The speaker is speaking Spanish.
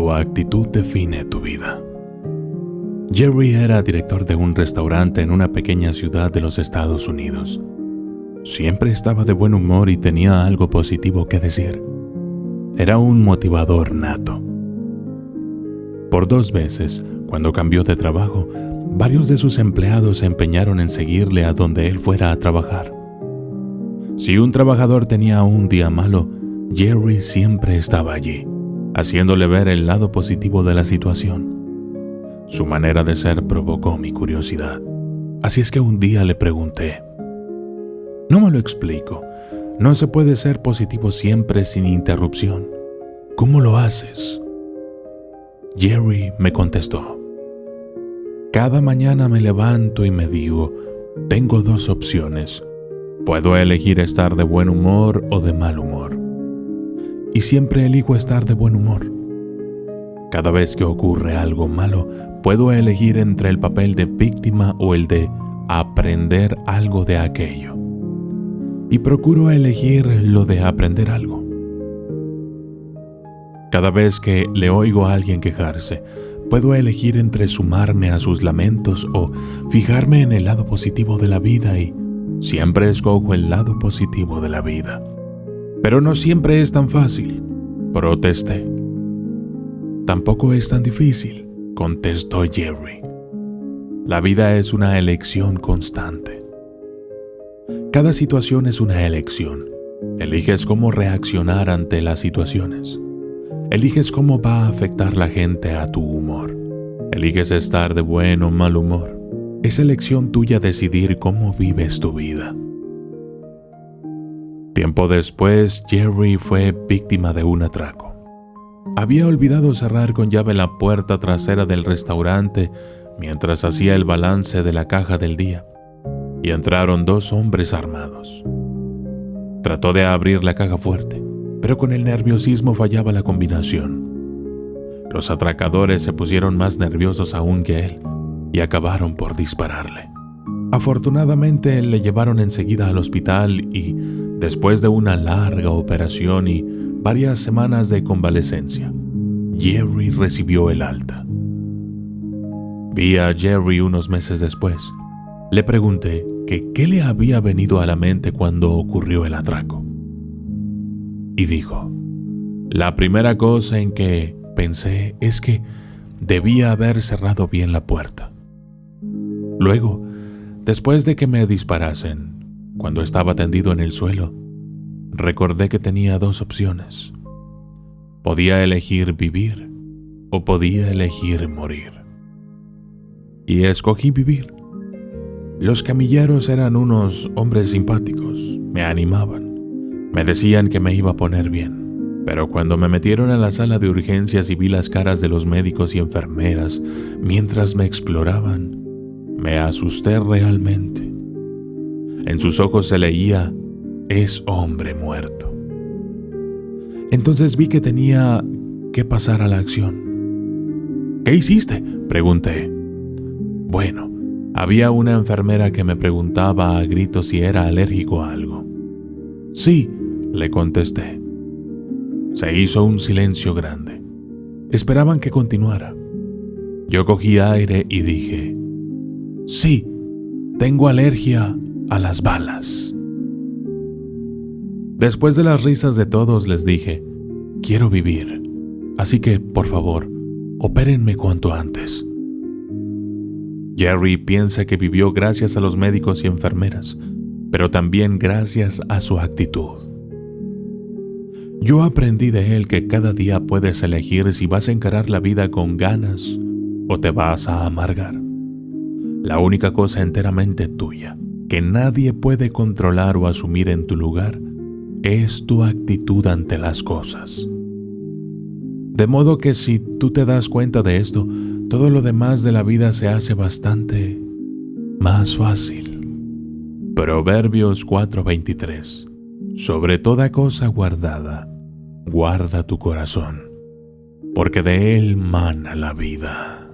Tu actitud define tu vida. Jerry era director de un restaurante en una pequeña ciudad de los Estados Unidos. Siempre estaba de buen humor y tenía algo positivo que decir. Era un motivador nato. Por 2 veces, cuando cambió de trabajo, varios de sus empleados se empeñaron en seguirle a donde él fuera a trabajar. Si un trabajador tenía un día malo, Jerry siempre estaba allí, haciéndole ver el lado positivo de la situación. Su manera de ser provocó mi curiosidad. Así es que un día le pregunté: «No me lo explico. No se puede ser positivo siempre sin interrupción. ¿Cómo lo haces?». Jerry me contestó: «Cada mañana me levanto y me digo, tengo 2 opciones. Puedo elegir estar de buen humor o de mal humor. Y siempre elijo estar de buen humor. Cada vez que ocurre algo malo, puedo elegir entre el papel de víctima o el de aprender algo de aquello. Y procuro elegir lo de aprender algo. Cada vez que le oigo a alguien quejarse, puedo elegir entre sumarme a sus lamentos o fijarme en el lado positivo de la vida y siempre escojo el lado positivo de la vida. Pero no siempre es tan fácil», protesté. «Tampoco es tan difícil», contestó Jerry. «La vida es una elección constante. Cada situación es una elección. Eliges cómo reaccionar ante las situaciones. Eliges cómo va a afectar la gente a tu humor. Eliges estar de buen o mal humor. Es elección tuya decidir cómo vives tu vida». Tiempo después, Jerry fue víctima de un atraco. Había olvidado cerrar con llave la puerta trasera del restaurante mientras hacía el balance de la caja del día, y entraron 2 hombres armados. Trató de abrir la caja fuerte, pero con el nerviosismo fallaba la combinación. Los atracadores se pusieron más nerviosos aún que él y acabaron por dispararle. Afortunadamente le llevaron enseguida al hospital y, después de una larga operación y varias semanas de convalecencia, Jerry recibió el alta. Vi a Jerry unos meses después. Le pregunté que qué le había venido a la mente cuando ocurrió el atraco. Y dijo: «La primera cosa en que pensé es que debía haber cerrado bien la puerta. Luego, después de que me disparasen, cuando estaba tendido en el suelo, recordé que tenía 2 opciones. Podía elegir vivir o podía elegir morir. Y escogí vivir. Los camilleros eran unos hombres simpáticos, me animaban, me decían que me iba a poner bien. Pero cuando me metieron a la sala de urgencias y vi las caras de los médicos y enfermeras mientras me exploraban, me asusté realmente. En sus ojos se leía: es hombre muerto». Entonces vi que tenía que pasar a la acción. «¿Qué hiciste?», pregunté. Bueno, había una enfermera que me preguntaba a gritos si era alérgico a algo. «Sí», le contesté. Se hizo un silencio grande. Esperaban que continuara. Yo cogí aire y dije: «Sí, tengo alergia a las balas». Después de las risas de todos les dije: «Quiero vivir, así que, por favor, opérenme cuanto antes». Jerry piensa que vivió gracias a los médicos y enfermeras, pero también gracias a su actitud. Yo aprendí de él que cada día puedes elegir si vas a encarar la vida con ganas o te vas a amargar. La única cosa enteramente tuya, que nadie puede controlar o asumir en tu lugar, es tu actitud ante las cosas. De modo que si tú te das cuenta de esto, todo lo demás de la vida se hace bastante más fácil. Proverbios 4:23. Sobre toda cosa guardada, guarda tu corazón, porque de él mana la vida.